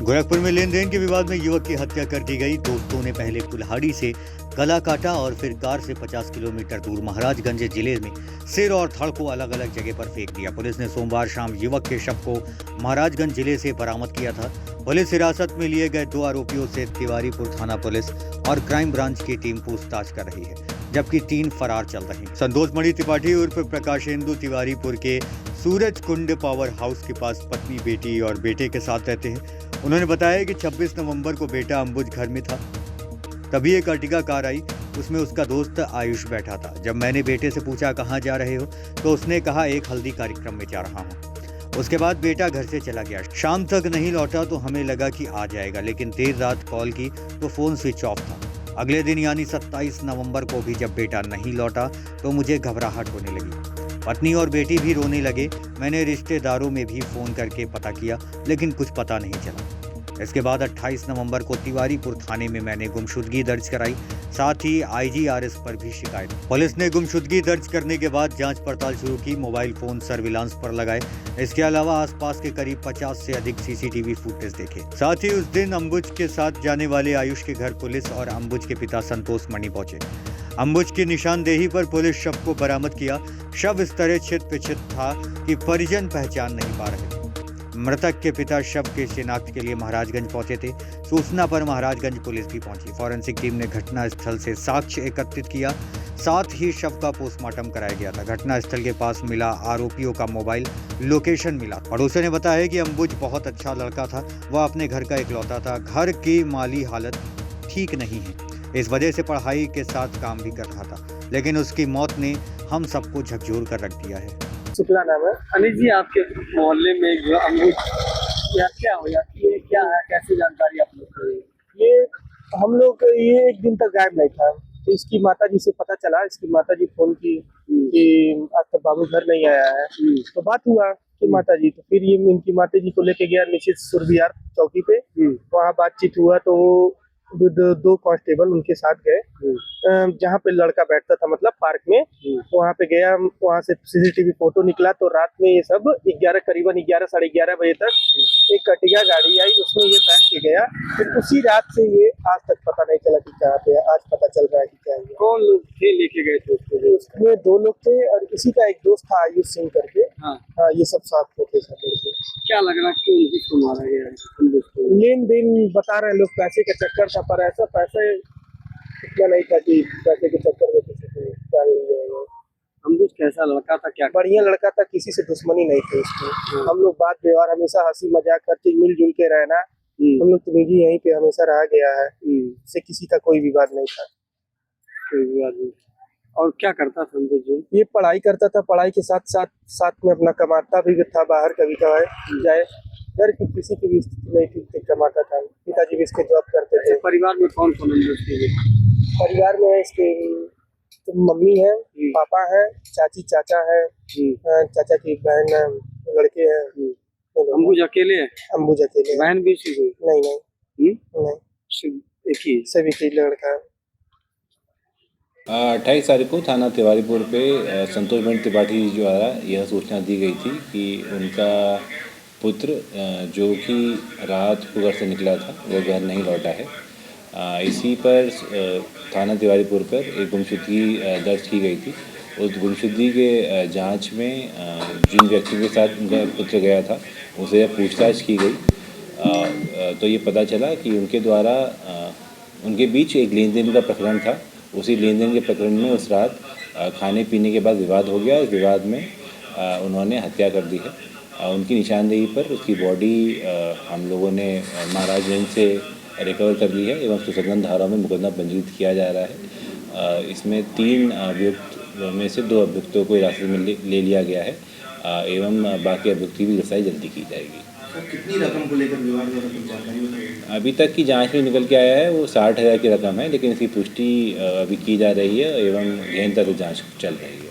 गोरखपुर में लेन देन के विवाद में युवक की हत्या कर दी गई। दोस्तों ने पहले कुल्हाड़ी से गला काटा और फिर कार से 50 किलोमीटर दूर महाराजगंज जिले में सिर और धड़ को अलग अलग जगह पर फेंक दिया। पुलिस ने सोमवार शाम युवक के शव को महाराजगंज जिले से बरामद किया था। पुलिस हिरासत में लिए गए 2 आरोपियों से तिवारीपुर थाना पुलिस और क्राइम ब्रांच की टीम पूछताछ कर रही है, जबकि 3 फरार चल रहे हैं। संतोष मणि त्रिपाठी उर्फ प्रकाशेंदु तिवारीपुर के सूरज कुंड पावर हाउस के पास पत्नी, बेटी और बेटे के साथ रहते हैं। उन्होंने बताया कि 26 नवंबर को बेटा अंबुज घर में था, तभी एक अर्टिगा कार आई। उसमें उसका दोस्त आयुष बैठा था। जब मैंने बेटे से पूछा कहाँ जा रहे हो, तो उसने कहा एक हल्दी कार्यक्रम में जा रहा हूँ। उसके बाद बेटा घर से चला गया। शाम तक नहीं लौटा तो हमें लगा कि आ जाएगा, लेकिन देर रात कॉल की तो फ़ोन स्विच ऑफ था। अगले दिन यानी 27 नवंबर को भी जब बेटा नहीं लौटा तो मुझे घबराहट होने लगी। पत्नी और बेटी भी रोने लगे। मैंने रिश्तेदारों में भी फ़ोन करके पता किया, लेकिन कुछ पता नहीं चला। इसके बाद 28 नवंबर को तिवारीपुर थाने में मैंने गुमशुदगी दर्ज कराई, साथ ही IGRS पर भी शिकायत। पुलिस ने गुमशुदगी दर्ज करने के बाद जांच पड़ताल शुरू की, मोबाइल फोन सर्विलांस पर लगाए। इसके अलावा आसपास के करीब 50 से अधिक CCTV फुटेज देखे। साथ ही उस दिन अंबुज के साथ जाने वाले आयुष के घर पुलिस और अंबुज के पिता संतोष मणि पहुंचे। अंबुज की निशानदेही पर पुलिस शव को बरामद किया। शव इस तरह छित पे छित था कि परिजन पहचान नहीं पा रहे थे। मृतक के पिता शव के शिनाख्त के लिए महाराजगंज पहुंचे थे। सूचना पर महाराजगंज पुलिस भी पहुंची। फॉरेंसिक टीम ने घटना स्थल से साक्ष्य एकत्रित किया, साथ ही शव का पोस्टमार्टम कराया गया था। घटना स्थल के पास मिला आरोपियों का मोबाइल लोकेशन मिला। पड़ोसियों ने बताया कि अंबुज बहुत अच्छा लड़का था, वह अपने घर का इकलौता था। घर की माली हालत ठीक नहीं है, इस वजह से पढ़ाई के साथ काम भी कर रहा था, लेकिन उसकी मौत ने हम सबको झकझोर कर रख दिया है। शुक्ला नाम है। अनिल जी, आपके मोहल्ले में जो अमरूद या क्या हो या ये क्या है, कैसी जानकारी आप लोग को? ये हम लोग ये एक दिन तक गायब नहीं था, तो इसकी माताजी से पता चला। इसकी माताजी फोन की कि आज तक बाबू घर नहीं आया है। तो बात हुआ कि माताजी, तो फिर ये इनकी माताजी को लेके गया निश्चित सुरबियार चौकी पे। वहाँ बातचीत हुआ तो दो कांस्टेबल उनके साथ गए जहाँ पे लड़का बैठता था, मतलब पार्क में। वहाँ पे गया, वहाँ से CCTV फोटो निकला। तो रात में ये सब करीबन 11 साढ़े 11 बजे तक एक अर्टिगा गाड़ी आई, उसमें ये बैठ के गया। फिर उसी रात से ये आज तक पता नहीं चला कि कहाँ पे। आज पता चल रहा है कि क्या है। कौन लोग थे लेके गए थे उसको? उसमें 2 लोग थे और इसी का एक दोस्त था आयुष सिंह करके। हाँ, ये सब साथ में थे सब लोग। क्या लग रहा है क्यों उसको मारा गया है? लेन देन बता रहे हैं लोग, पैसे का चक्कर था, पर ऐसा पैसे इतना नहीं था कि पैसे के चक्कर में किसी से क्या मिल जाएगा। अंबुज कैसा लड़का था? क्या बढ़िया लड़का था, किसी से दुश्मनी नहीं थी उसकी। हम लोग बात व्यवहार हमेशा हंसी मजाक हर चीज मिलजुल के रहना। हम लोग तो निजी यहीं पे हमेशा रहा गया है। इससे किसी का कोई विवाद नहीं था। कोई विवाद नहीं। और क्या करता था अंबुज जी? ये पढ़ाई करता था, पढ़ाई के साथ में अपना कमाता भी था, बाहर कभी कभार जाए। घर की किसी की भी स्थिति नहीं ठीक ठीक कमाता था। पिताजी भी इसके जॉब करते थे। परिवार में कौन कौन अंबुज के? परिवार में इसके मम्मी है, पापा है, चाची चाचा है, चाचा की बहन लड़के हैं। अंबुज अकेले है? अंबुज अकेले। बहन भी सी? नहीं, एक ही सभी के लड़का। 28 तारीख को थाना तिवारीपुर पे संतोष मणि त्रिपाठी जो आया, यह सूचना दी गई थी कि उनका पुत्र जो कि रात को घर से निकला था, वो घर नहीं लौटा है। इसी पर थाना तिवारीपुर पर एक गुमशुदगी दर्ज की गई थी। उस गुमशुदगी के जांच में जिन व्यक्तियों के साथ उनका पुत्र गया था, उनसे पूछताछ की गई तो ये पता चला कि उनके द्वारा उनके बीच एक लेन देन का प्रकरण था। उसी लेन देन के प्रकरण में उस रात खाने पीने के बाद विवाद हो गया। इस विवाद में उन्होंने हत्या कर दी है। उनकी निशानदेही पर उसकी बॉडी हम लोगों ने महाराजगंज से रिकवर कर ली है एवं सुसंगत धारा में मुकदमा पंजीकृत किया जा रहा है। इसमें 3 अभियुक्त में से 2 अभियुक्तों को हिरासत में ले लिया गया है एवं बाकी अभियुक्त की भी गिरफ्तारी जल्दी की जाएगी। कितनी रकम को लेकर विवाद हो रहा है? अभी तक की जांच में निकल के आया है वो 60,000 की रकम है, लेकिन इसकी पुष्टि अभी की जा रही है एवं गहन तक जांच चल रही है।